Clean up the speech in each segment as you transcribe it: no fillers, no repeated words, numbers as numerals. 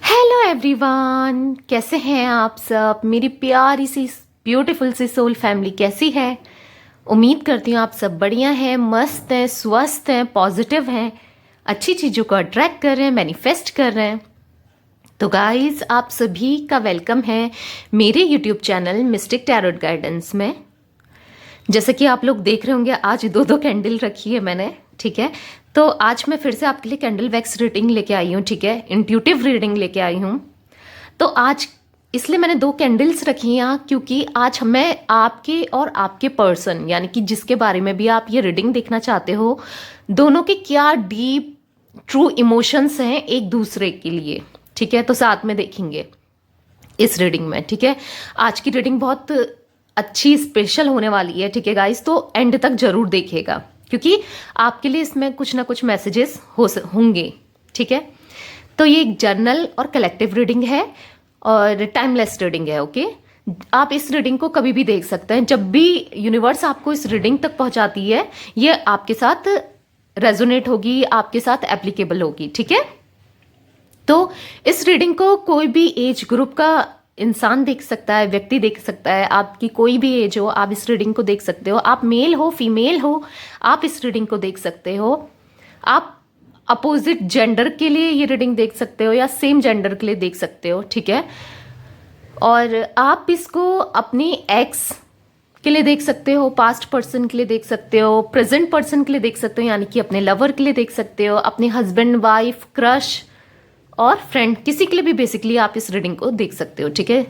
Hello everyone, कैसे हैं आप सब। मेरी प्यारी सी ब्यूटीफुल सी सोल फैमिली कैसी है। उम्मीद करती हूँ आप सब बढ़िया हैं, मस्त हैं, स्वस्थ हैं, पॉजिटिव हैं, अच्छी चीज़ों को अट्रैक्ट कर रहे हैं, मैनिफेस्ट कर रहे हैं। तो गाइस, आप सभी का वेलकम है मेरे YouTube channel mistake tarot guidance में। जैसे कि आप लोग देख रहे होंगे, आज दो कैंडल रखी है मैंने, ठीक है। तो आज मैं फिर से आपके लिए कैंडल वैक्स रीडिंग लेके आई हूँ, ठीक है, इंट्यूटिव रीडिंग लेके आई हूँ। तो आज इसलिए मैंने 2 कैंडल्स रखी हैं क्योंकि आज मैं आपके और आपके पर्सन, यानी कि जिसके बारे में भी आप ये रीडिंग देखना चाहते हो, दोनों के क्या डीप ट्रू इमोशंस हैं एक दूसरे के लिए, ठीक है। तो साथ में देखेंगे इस रीडिंग में, ठीक है। आज की रीडिंग बहुत अच्छी स्पेशल होने वाली है, ठीक है गाइस। तो एंड तक जरूर देखिएगा क्योंकि आपके लिए इसमें कुछ ना कुछ मैसेजेस होंगे, ठीक है। तो ये एक जर्नल और कलेक्टिव रीडिंग है और टाइमलेस रीडिंग है, ओके। आप इस रीडिंग को कभी भी देख सकते हैं, जब भी यूनिवर्स आपको इस रीडिंग तक पहुंचाती है ये आपके साथ रेजोनेट होगी, आपके साथ एप्लीकेबल होगी, ठीक है। तो इस रीडिंग को कोई भी एज ग्रुप का इंसान देख सकता है, व्यक्ति देख सकता है। आपकी कोई भी एज हो, आप इस रीडिंग को देख सकते हो। आप मेल हो, फीमेल हो, आप इस रीडिंग को देख सकते हो। आप अपोजिट जेंडर के लिए ये रीडिंग देख सकते हो या सेम जेंडर के लिए देख सकते हो, ठीक है। और आप इसको अपनी एक्स के लिए देख सकते हो, पास्ट पर्सन के लिए देख सकते हो, प्रेजेंट पर्सन के लिए देख सकते हो, यानी कि अपने लवर के लिए देख सकते हो, अपने हस्बैंड, वाइफ, क्रश और फ्रेंड, किसी के लिए भी बेसिकली आप इस रीडिंग को देख सकते हो, ठीक है।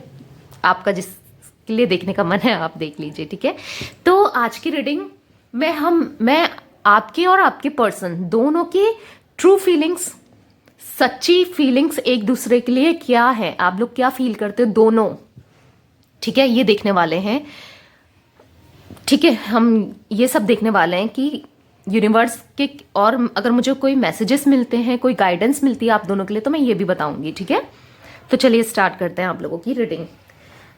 आपका जिसके लिए देखने का मन है आप देख लीजिए, ठीक है। तो आज की रीडिंग में मैं आपके और आपके पर्सन दोनों की ट्रू फीलिंग्स, सच्ची फीलिंग्स एक दूसरे के लिए क्या है, आप लोग क्या फील करते हो दोनों, ठीक है, ये देखने वाले हैं, ठीक है। हम ये सब देखने वाले हैं कि यूनिवर्स के, और अगर मुझे कोई मैसेजेस मिलते हैं, कोई गाइडेंस मिलती है आप दोनों के लिए, तो मैं ये भी बताऊंगी, ठीक है। तो चलिए स्टार्ट करते हैं आप लोगों की रीडिंग।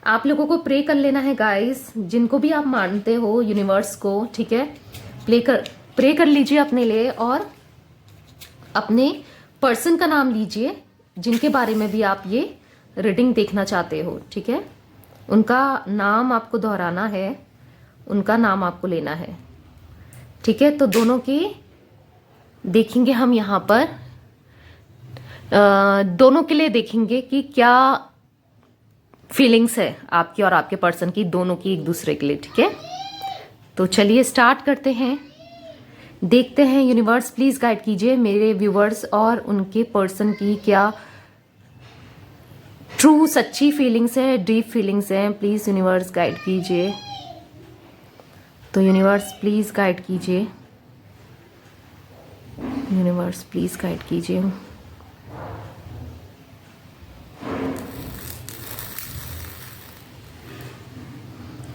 आप लोगों को प्रे कर लेना है गाइस, जिनको भी आप मानते हो यूनिवर्स को, ठीक है। प्रे कर लीजिए अपने लिए और अपने पर्सन का नाम लीजिए जिनके बारे में भी आप ये रीडिंग देखना चाहते हो, ठीक है। उनका नाम आपको दोहराना है, उनका नाम आपको लेना है, ठीक है। तो दोनों की देखेंगे हम यहाँ पर, दोनों के लिए देखेंगे कि क्या फीलिंग्स है आपकी और आपके पर्सन की, दोनों की एक दूसरे के लिए, ठीक है। तो चलिए स्टार्ट करते हैं, देखते हैं। यूनिवर्स प्लीज गाइड कीजिए मेरे व्यूवर्स और उनके पर्सन की क्या ट्रू सच्ची फीलिंग्स है, डीप फीलिंग्स हैं। प्लीज यूनिवर्स गाइड कीजिए। तो यूनिवर्स प्लीज गाइड कीजिए, यूनिवर्स प्लीज गाइड कीजिए।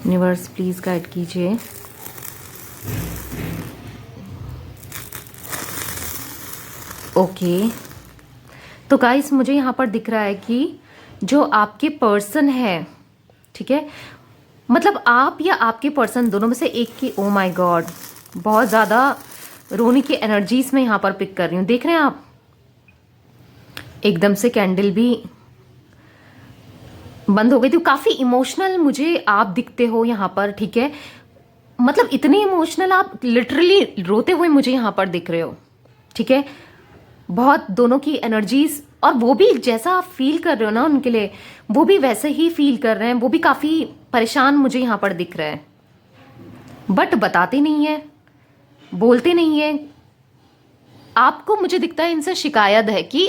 यूनिवर्स प्लीज गाइड कीजिए। ओके, तो गाइस मुझे यहाँ पर दिख रहा है कि जो आपके पर्सन है, ठीक है, मतलब आप या आपके पर्सन दोनों में से एक की, ओ माय गॉड, बहुत ज़्यादा रोने की एनर्जीज में यहाँ पर पिक कर रही हूँ। देख रहे हैं आप, एकदम से कैंडल भी बंद हो गई थी। काफ़ी इमोशनल मुझे आप दिखते हो यहाँ पर, ठीक है। मतलब इतने इमोशनल, आप लिटरली रोते हुए मुझे यहाँ पर दिख रहे हो, ठीक है। बहुत दोनों की एनर्जीज, और वो भी जैसा आप फील कर रहे हो ना उनके लिए, वो भी वैसे ही फील कर रहे हैं। वो भी काफ़ी परेशान मुझे यहाँ पर दिख रहा है, बट बताते नहीं है, बोलते नहीं है। आपको मुझे दिखता है इनसे शिकायत है कि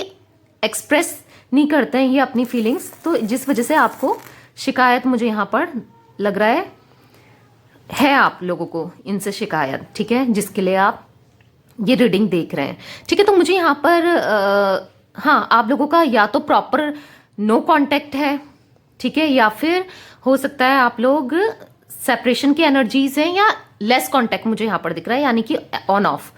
एक्सप्रेस नहीं करते हैं ये अपनी फीलिंग्स, तो जिस वजह से आपको शिकायत मुझे यहाँ पर लग रहा है आप लोगों को इनसे शिकायत, ठीक है, जिसके लिए आप ये रीडिंग देख रहे हैं, ठीक है। तो मुझे यहाँ पर हाँ, आप लोगों का या तो प्रॉपर नो कांटेक्ट है, ठीक है, या फिर हो सकता है आप लोग सेपरेशन की एनर्जीज हैं, या लेस कांटेक्ट मुझे यहाँ पर दिख रहा है, यानी कि ऑन ऑफ।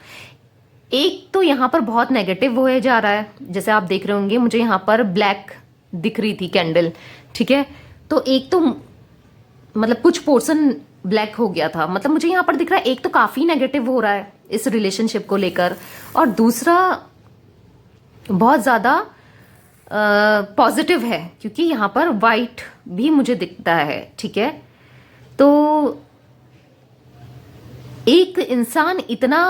एक तो यहाँ पर बहुत नेगेटिव होए जा रहा है, जैसे आप देख रहे होंगे मुझे यहाँ पर ब्लैक दिख रही थी कैंडल, ठीक है। तो एक तो मतलब कुछ पोर्शन ब्लैक हो गया था, मतलब मुझे यहाँ पर दिख रहा है एक तो काफ़ी नेगेटिव हो रहा है इस रिलेशनशिप को लेकर, और दूसरा बहुत ज़्यादा पॉजिटिव है, क्योंकि यहाँ पर वाइट भी मुझे दिखता है, ठीक है। तो एक इंसान इतना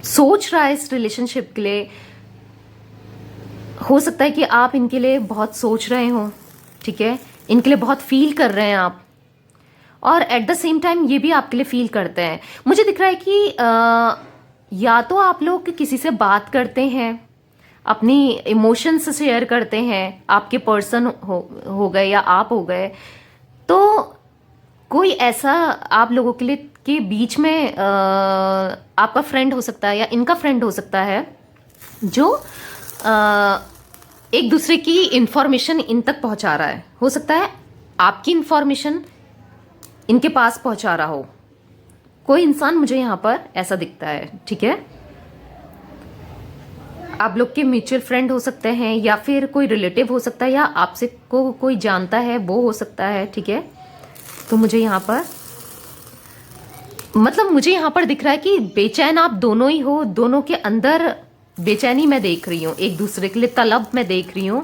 सोच रहा है इस रिलेशनशिप के लिए, हो सकता है कि आप इनके लिए बहुत सोच रहे हो, ठीक है, इनके लिए बहुत फील कर रहे हैं आप, और एट द सेम टाइम ये भी आपके लिए फील करते हैं। मुझे दिख रहा है कि या तो आप लोग किसी से बात करते हैं, अपनी इमोशंस शेयर करते हैं, आपके पर्सन हो गए या आप हो गए, तो कोई ऐसा आप लोगों के लिए के बीच में आपका फ्रेंड हो सकता है या इनका फ्रेंड हो सकता है, जो एक दूसरे की इंफॉर्मेशन इन तक पहुंचा रहा है। हो सकता है आपकी इंफॉर्मेशन इनके पास पहुंचा रहा हो, कोई इंसान मुझे यहाँ पर ऐसा दिखता है, ठीक है। आप लोग के म्यूचुअल फ्रेंड हो सकते हैं, या फिर कोई रिलेटिव हो सकता है, या आपसे को कोई जानता है वो हो सकता है, ठीक है। तो मुझे यहाँ पर मतलब मुझे यहाँ पर दिख रहा है कि बेचैन आप दोनों ही हो, दोनों के अंदर बेचैनी मैं देख रही हूँ, एक दूसरे के लिए तलब मैं देख रही हूँ,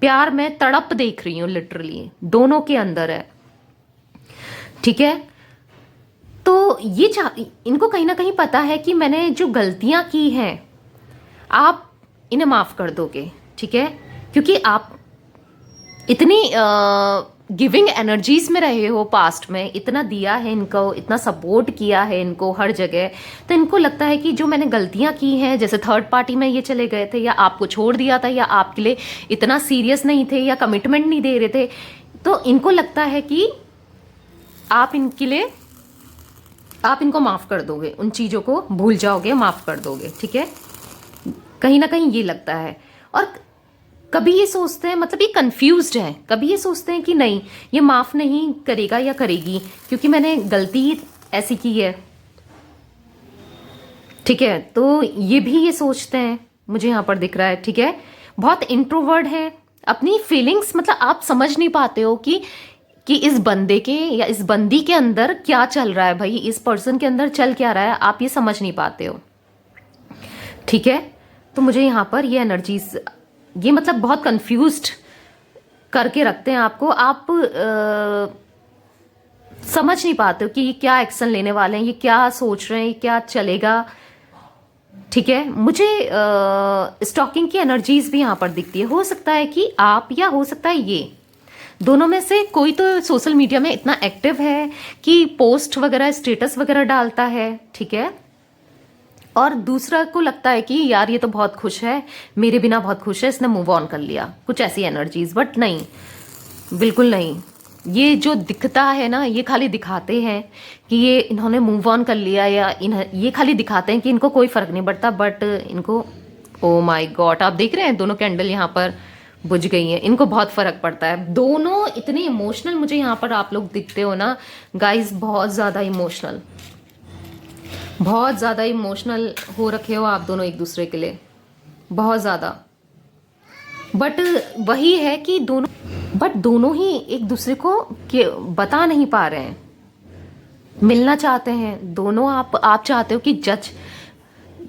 प्यार में तड़प देख रही हूँ, लिटरली दोनों के अंदर है, ठीक है। तो ये इनको कहीं ना कहीं पता है कि मैंने जो गलतियां की हैं आप इन्हें माफ कर दोगे, ठीक है, क्योंकि आप इतनी गिविंग एनर्जीज में रहे हो, पास्ट में इतना दिया है इनको, इतना सपोर्ट किया है इनको हर जगह, तो इनको लगता है कि जो मैंने गलतियां की हैं, जैसे थर्ड पार्टी में ये चले गए थे, या आपको छोड़ दिया था, या आपके लिए इतना सीरियस नहीं थे, या कमिटमेंट नहीं दे रहे थे, तो इनको लगता है कि आप इनके लिए आप इनको माफ कर दोगे, उन चीजों को भूल जाओगे, माफ कर दोगे, ठीक है, कहीं ना कहीं ये लगता है। और कभी ये सोचते हैं, मतलब ये कंफ्यूज्ड हैं, कभी ये सोचते हैं कि नहीं ये माफ नहीं करेगा या करेगी क्योंकि मैंने गलती ऐसी की है, ठीक है। तो ये भी ये सोचते हैं, मुझे यहाँ पर दिख रहा है, ठीक है। बहुत इंट्रोवर्ट है, अपनी फीलिंग्स मतलब आप समझ नहीं पाते हो कि इस बंदे के या इस बंदी के अंदर क्या चल रहा है, भाई इस पर्सन के अंदर चल क्या रहा है, आप ये समझ नहीं पाते हो, ठीक है। तो मुझे यहाँ पर ये एनर्जीज, ये मतलब बहुत कंफ्यूज्ड करके रखते हैं आपको, आप समझ नहीं पाते हो कि ये क्या एक्शन लेने वाले हैं, ये क्या सोच रहे हैं, ये क्या चलेगा, ठीक है। मुझे स्टॉकिंग की एनर्जीज भी यहाँ पर दिखती है, हो सकता है कि आप, या हो सकता है ये दोनों में से कोई तो सोशल मीडिया में इतना एक्टिव है कि पोस्ट वगैरह स्टेटस वगैरह डालता है, ठीक है, और दूसरा को लगता है कि यार ये तो बहुत खुश है, मेरे बिना बहुत खुश है, इसने मूव ऑन कर लिया, कुछ ऐसी एनर्जीज। बट नहीं, बिल्कुल नहीं, ये जो दिखता है ना, ये खाली दिखाते हैं कि ये इन्होंने मूव ऑन कर लिया, या ये खाली दिखाते हैं कि इनको कोई फर्क नहीं पड़ता, बट इनको, ओ माय गॉड, आप देख रहे हैं दोनों कैंडल यहाँ पर बुझ गई हैं, इनको बहुत फर्क पड़ता है। दोनों इतने इमोशनल मुझे यहाँ पर आप लोग दिखते हो ना गाइस, बहुत ज़्यादा इमोशनल, बहुत ज़्यादा इमोशनल हो रखे हो आप दोनों एक दूसरे के लिए, बहुत ज़्यादा। बट वही है कि दोनों ही एक दूसरे को बता नहीं पा रहे हैं, मिलना चाहते हैं दोनों, आप चाहते हो कि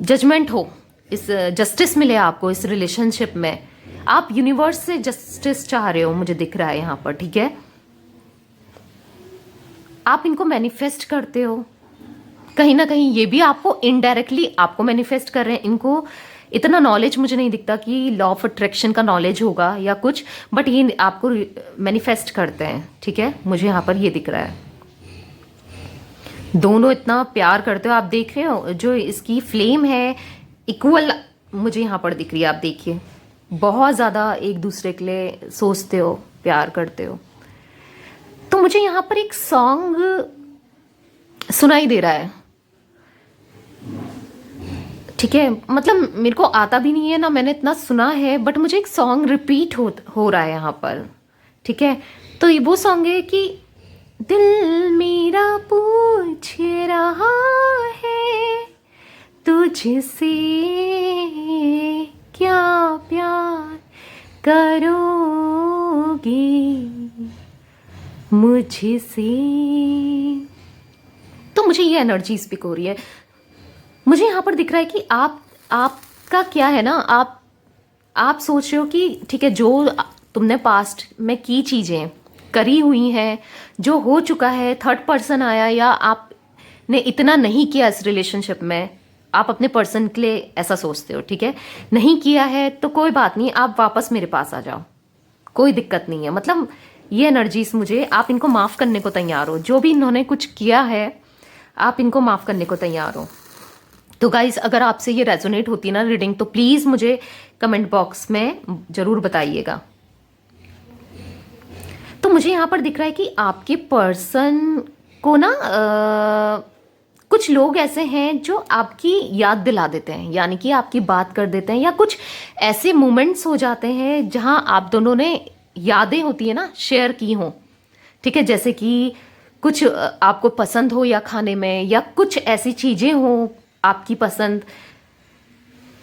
जजमेंट हो, इस जस्टिस मिले आपको इस रिलेशनशिप में, आप यूनिवर्स से जस्टिस चाह रहे हो, मुझे दिख रहा है यहाँ पर, ठीक है। आप इनको मैनिफेस्ट करते हो, कहीं ना कहीं ये भी आपको इनडायरेक्टली आपको मैनिफेस्ट कर रहे हैं। इनको इतना नॉलेज मुझे नहीं दिखता कि लॉ ऑफ अट्रैक्शन का नॉलेज होगा या कुछ, बट ये आपको मैनिफेस्ट करते हैं, ठीक है, मुझे यहाँ पर ये दिख रहा है। दोनों इतना प्यार करते हो, आप देख रहे हो जो इसकी फ्लेम है इक्वल मुझे यहाँ पर दिख रही है, आप देखिए, बहुत ज़्यादा एक दूसरे के लिए सोचते हो, प्यार करते हो। तो मुझे यहाँ पर एक सॉन्ग सुनाई दे रहा है, ठीक है, मतलब मेरे को आता भी नहीं है ना, मैंने इतना सुना है, बट मुझे एक सॉन्ग रिपीट हो रहा है यहाँ पर, ठीक है। तो ये वो सॉन्ग है कि दिल मेरा पूछ रहा है तुझसे क्या प्यार करोगी मुझसे। तो मुझे ये एनर्जी स्पीक हो रही है, मुझे यहाँ पर दिख रहा है कि आपका इसका क्या है ना, आप सोच रहे हो कि ठीक है, जो तुमने पास्ट में की चीजें करी हुई हैं, जो हो चुका है, थर्ड पर्सन आया या आपने इतना नहीं किया इस रिलेशनशिप में, आप अपने पर्सन के लिए ऐसा सोचते हो, ठीक है, नहीं किया है तो कोई बात नहीं, आप वापस मेरे पास आ जाओ, कोई दिक्कत नहीं है। मतलब ये एनर्जीज मुझे, आप इनको माफ करने को तैयार हो, जो भी इन्होंने कुछ किया है आप इनको माफ करने को तैयार हो। तो गाइज, अगर आपसे ये रेजोनेट होती है ना रीडिंग, तो प्लीज मुझे कमेंट बॉक्स में जरूर बताइएगा। तो मुझे यहाँ पर दिख रहा है कि आपके पर्सन को ना कुछ लोग ऐसे हैं जो आपकी याद दिला देते हैं, यानी कि आपकी बात कर देते हैं, या कुछ ऐसे मोमेंट्स हो जाते हैं जहां आप दोनों ने यादें होती है ना शेयर की हो, ठीक है, जैसे कि कुछ आपको पसंद हो या खाने में, या कुछ ऐसी चीजें हो आपकी पसंद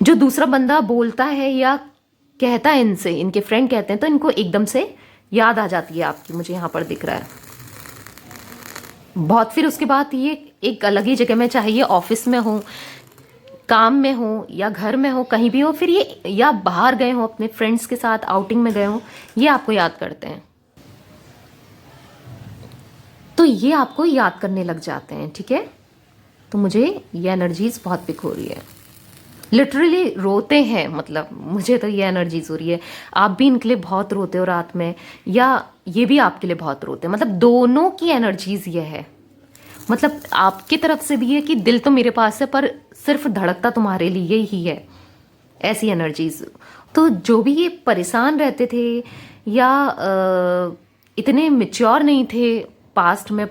जो दूसरा बंदा बोलता है या कहता है, इनसे इनके फ्रेंड कहते हैं, तो इनको एकदम से याद आ जाती है आपकी, मुझे यहाँ पर दिख रहा है बहुत। फिर उसके बाद ये एक अलग ही जगह में, चाहे ये ऑफिस में हो, काम में हो, या घर में हो, कहीं भी हो, फिर ये या बाहर गए हो अपने फ्रेंड्स के साथ आउटिंग में गए हो, ये आपको याद करते हैं। तो ये आपको याद करने लग जाते हैं, ठीक है। तो मुझे ये एनर्जीज बहुत पिक हो रही है, लिटरली रोते हैं, मतलब मुझे तो ये एनर्जीज हो रही है। आप भी इनके लिए बहुत रोते हो रात में, या ये भी आपके लिए बहुत रोते हैं, मतलब दोनों की एनर्जीज ये है। मतलब आपकी तरफ से भी है कि दिल तो मेरे पास है पर सिर्फ धड़कता तुम्हारे लिए ही है, ऐसी एनर्जीज। तो जो भी ये परेशान रहते थे या इतने मेच्योर नहीं थे पास्ट में,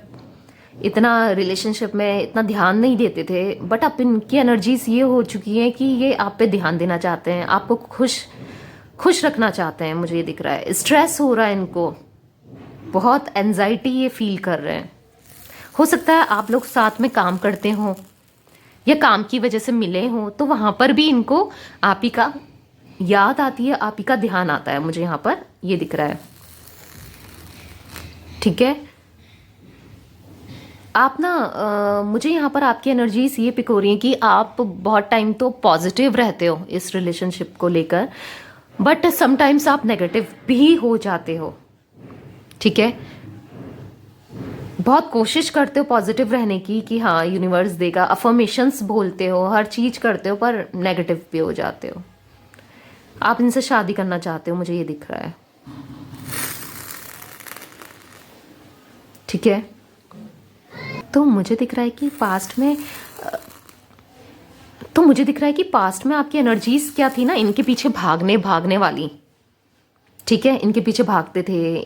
इतना रिलेशनशिप में इतना ध्यान नहीं देते थे, बट अब इनकी एनर्जीज ये हो चुकी हैं कि ये आप पे ध्यान देना चाहते हैं, आपको खुश रखना चाहते हैं, मुझे ये दिख रहा है। स्ट्रेस हो रहा है इनको, बहुत एंजाइटी ये फील कर रहे हैं। हो सकता है आप लोग साथ में काम करते हो या काम की वजह से मिले हो, तो वहां पर भी इनको आप ही का याद आती है, आप ही का ध्यान आता है, मुझे यहाँ पर ये दिख रहा है, ठीक है। आप ना मुझे यहाँ पर आपकी एनर्जीज ये पिक हो रही हैं कि आप बहुत टाइम तो पॉजिटिव रहते हो इस रिलेशनशिप को लेकर, बट समटाइम्स आप नेगेटिव भी हो जाते हो, ठीक है। बहुत कोशिश करते हो पॉजिटिव रहने की कि हाँ यूनिवर्स देगा, अफर्मेशंस बोलते हो, हर चीज करते हो, पर नेगेटिव भी हो जाते हो। आप इनसे शादी करना चाहते हो, मुझे ये दिख रहा है, ठीक है। तो मुझे दिख रहा है कि पास्ट में आपकी एनर्जीज क्या थी ना, इनके पीछे भागने वाली, ठीक है, इनके पीछे भागते थे,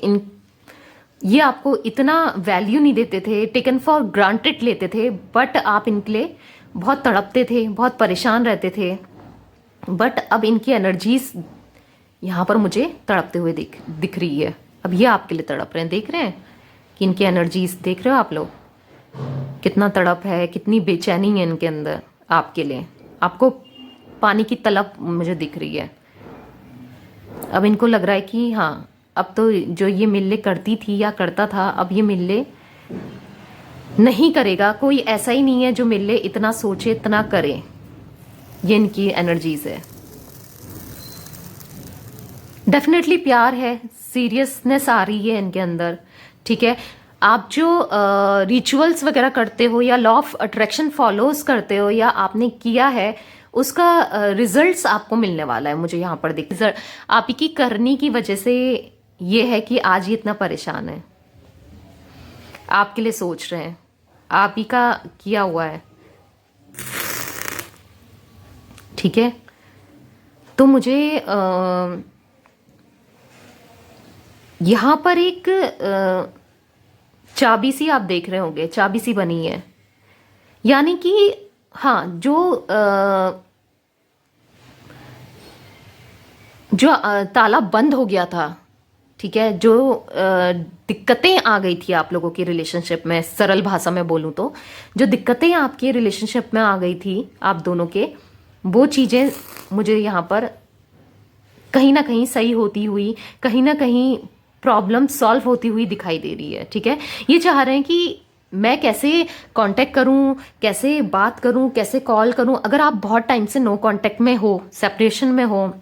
ये आपको इतना वैल्यू नहीं देते थे, टेकन फॉर ग्रांटेड लेते थे, बट आप इनके लिए बहुत तड़पते थे, बहुत परेशान रहते थे, बट अब इनकी एनर्जीज यहाँ पर मुझे तड़पते हुए दिख रही है। अब ये आपके लिए तड़प रहे हैं, देख रहे हैं कि इनकी एनर्जीज देख रहे हो आप लोग, कितना तड़प है, कितनी बेचैनी है इनके अंदर आपके लिए, आपको पानी की तलब मुझे दिख रही है। अब इनको लग रहा है कि हाँ अब तो जो ये मिलने करती थी या करता था, अब ये मिलने नहीं करेगा, कोई ऐसा ही नहीं है जो मिलने इतना सोचे इतना करे, ये इनकी एनर्जीज है। डेफिनेटली प्यार है, सीरियसनेस आ रही है इनके अंदर, ठीक है। आप जो रिचुअल्स वगैरह करते हो या लॉ ऑफ अट्रैक्शन फॉलोज करते हो या आपने किया है, उसका रिजल्ट्स आपको मिलने वाला है, मुझे यहाँ पर दिख। आप ही की करनी की वजह से ये है कि आज ये इतना परेशान है, आपके लिए सोच रहे हैं, आप ही का किया हुआ है, ठीक है। तो मुझे यहाँ पर एक चाबी सी आप देख रहे होंगे, चाबी सी बनी है, यानी कि हाँ जो ताला बंद हो गया था, ठीक है, जो दिक्कतें आ गई थी आप लोगों की रिलेशनशिप में, सरल भाषा में बोलूं तो जो दिक्कतें आपके रिलेशनशिप में आ गई थी आप दोनों के, वो चीजें मुझे यहाँ पर कहीं ना कहीं सही होती हुई, कहीं ना कहीं प्रॉब्लम सॉल्व होती हुई दिखाई दे रही है, ठीक है। ये चाह रहे हैं कि मैं कैसे कांटेक्ट करूं, कैसे बात करूं, कैसे कॉल करूं। अगर आप बहुत टाइम से नो कांटेक्ट में हो, सेपरेशन में हो,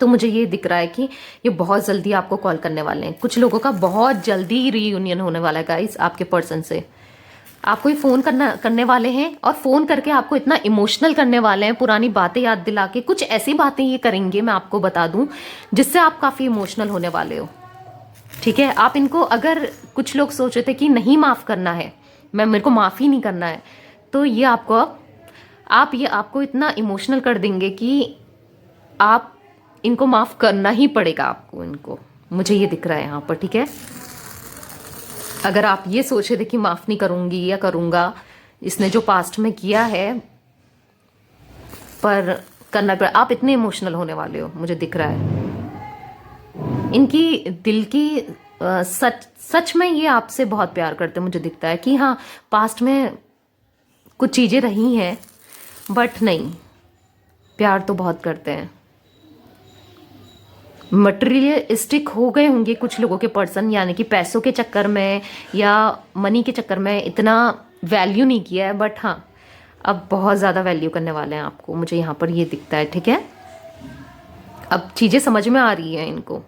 तो मुझे ये दिख रहा है कि ये बहुत जल्दी आपको कॉल करने वाले हैं। कुछ लोगों का बहुत जल्दी रीयूनियन होने वाला है गाइस आपके पर्सन से। आपको ही फोन करने वाले हैं, और फोन करके आपको इतना इमोशनल करने वाले हैं, पुरानी बातें याद दिला के। कुछ ऐसी बातें ये करेंगे, मैं आपको बता दूं, जिससे आप काफी इमोशनल होने वाले हो। ठीक है, आप इनको, अगर कुछ लोग सोच रहे थे कि नहीं माफ करना है, मेरे को माफ ही नहीं करना है, तो ये आपको इतना इमोशनल कर देंगे कि आप इनको माफ करना ही पड़ेगा आपको इनको। मुझे ये दिख रहा है यहाँ पर। ठीक है, अगर आप ये सोच रहे थे कि माफ नहीं करूंगी या करूंगा, इसने जो पास्ट में किया है, पर करना पड़ा, आप इतने इमोशनल होने वाले हो, मुझे दिख रहा है। इनकी दिल की सच में ये आपसे बहुत प्यार करते हैं। मुझे दिखता है कि हाँ, पास्ट में कुछ चीजें रही हैं, बट नहीं, प्यार तो बहुत करते हैं। मटेरियलिस्टिक हो गए होंगे कुछ लोगों के पर्सन, यानी कि पैसों के चक्कर में या मनी के चक्कर में इतना वैल्यू नहीं किया है, बट हाँ, अब बहुत ज़्यादा वैल्यू करने वाले हैं आपको। मुझे यहाँ पर ये दिखता है। ठीक है, अब चीज़ें समझ में आ रही है इनको,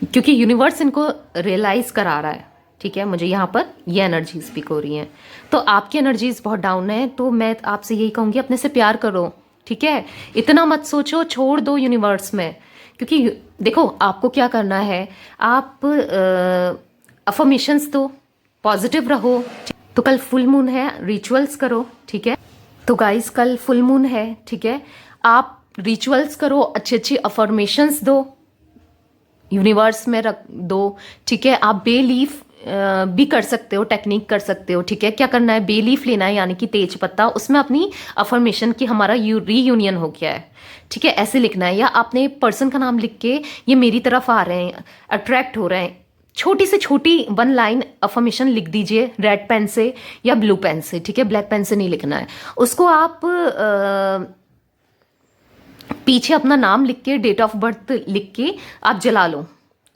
क्योंकि यूनिवर्स इनको रियलाइज करा रहा है। ठीक है, मुझे यहाँ पर ये एनर्जी स्पीक हो रही हैं। तो आपकी एनर्जीज बहुत डाउन है, तो मैं आपसे यही कहूँगी, अपने से प्यार करो। ठीक है, इतना मत सोचो, छोड़ दो यूनिवर्स में। क्योंकि देखो, आपको क्या करना है, आप अफर्मेशंस दो, पॉजिटिव रहो। तो कल फुल मून है, रिचुअल्स करो। ठीक है, तो गाइस कल फुल मून है। ठीक है, आप रिचुअल्स करो, अच्छी अच्छी अफर्मेशंस दो, यूनिवर्स में रख दो। ठीक है, आप बे लीफ भी कर सकते हो, टेक्निक कर सकते हो। ठीक है, क्या करना है, बे लीफ लेना है, यानी कि तेज पत्ता, उसमें अपनी अफर्मेशन की हमारा रीयूनियन हो गया है। ठीक है, ऐसे लिखना है, या अपने पर्सन का नाम लिख के ये मेरी तरफ आ रहे हैं, अट्रैक्ट हो रहे हैं, छोटी से छोटी 1 लाइन अफर्मेशन लिख दीजिए, रेड पेन से या ब्लू पेन से। ठीक है, ब्लैक पेन से नहीं लिखना है। उसको आप पीछे अपना नाम लिख के, डेट ऑफ बर्थ लिख के आप जला लो।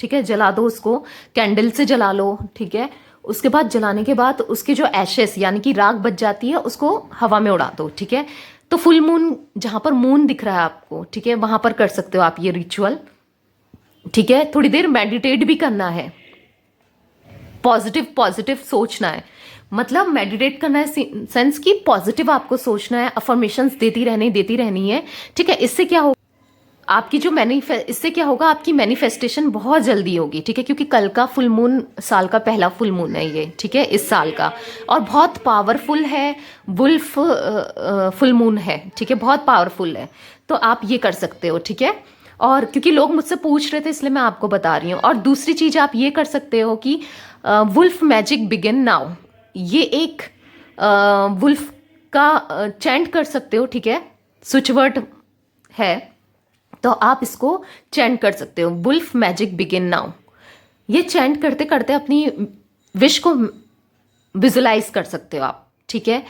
ठीक है, जला दो उसको, कैंडल से जला लो। ठीक है, उसके बाद जलाने के बाद उसके जो एशेस, यानी कि राख बच जाती है, उसको हवा में उड़ा दो। ठीक है, तो फुल मून, जहां पर मून दिख रहा है आपको, ठीक है, वहां पर कर सकते हो आप ये रिचुअल। ठीक है, थोड़ी देर मेडिटेट भी करना है, पॉजिटिव पॉजिटिव सोचना है। मतलब मेडिटेट करना है सेंस की पॉजिटिव आपको सोचना है, अफर्मेशंस देती रहनी है। ठीक है, इससे क्या होगा, आपकी जो इससे क्या होगा, आपकी मैनिफेस्टेशन बहुत जल्दी होगी। ठीक है, क्योंकि कल का फुल मून साल का पहला फुल मून है ये। ठीक है, इस साल का, और बहुत पावरफुल है, वुल्फ फुल मून है। ठीक है, बहुत पावरफुल है, तो आप ये कर सकते हो। ठीक है, और क्योंकि लोग मुझसे पूछ रहे थे, इसलिए मैं आपको बता रही हूँ। और दूसरी चीज आप ये कर सकते हो कि वुल्फ मैजिक बिगिन नाउ, ये एक वुल्फ का चैंट कर सकते हो। ठीक है, स्विच वर्ड है, तो आप इसको चैंट कर सकते हो, वुल्फ मैजिक बिगिन नाउ। ये चैंट करते करते अपनी विश को विजुलाइज कर सकते हो आप। ठीक है,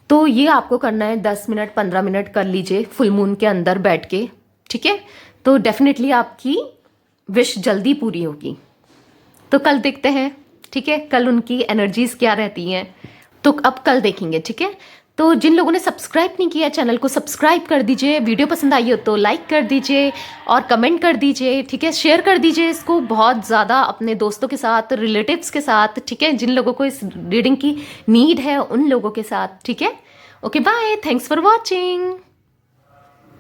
तो ये आपको करना है, 10 मिनट 15 मिनट कर लीजिए फुल मून के अंदर बैठ के। ठीक है, तो डेफिनेटली आपकी विश जल्दी पूरी होगी। तो कल देखते हैं। ठीक है, कल उनकी एनर्जीज क्या रहती हैं, तो अब कल देखेंगे। ठीक है, तो जिन लोगों ने सब्सक्राइब नहीं किया चैनल को सब्सक्राइब कर दीजिए, वीडियो पसंद आई हो तो लाइक कर दीजिए और कमेंट कर दीजिए। ठीक है, शेयर कर दीजिए इसको बहुत ज़्यादा अपने दोस्तों के साथ, रिलेटिव्स के साथ। ठीक है, जिन लोगों को इस रीडिंग की नीड है उन लोगों के साथ। ठीक है, okay, bye, thanks for watching.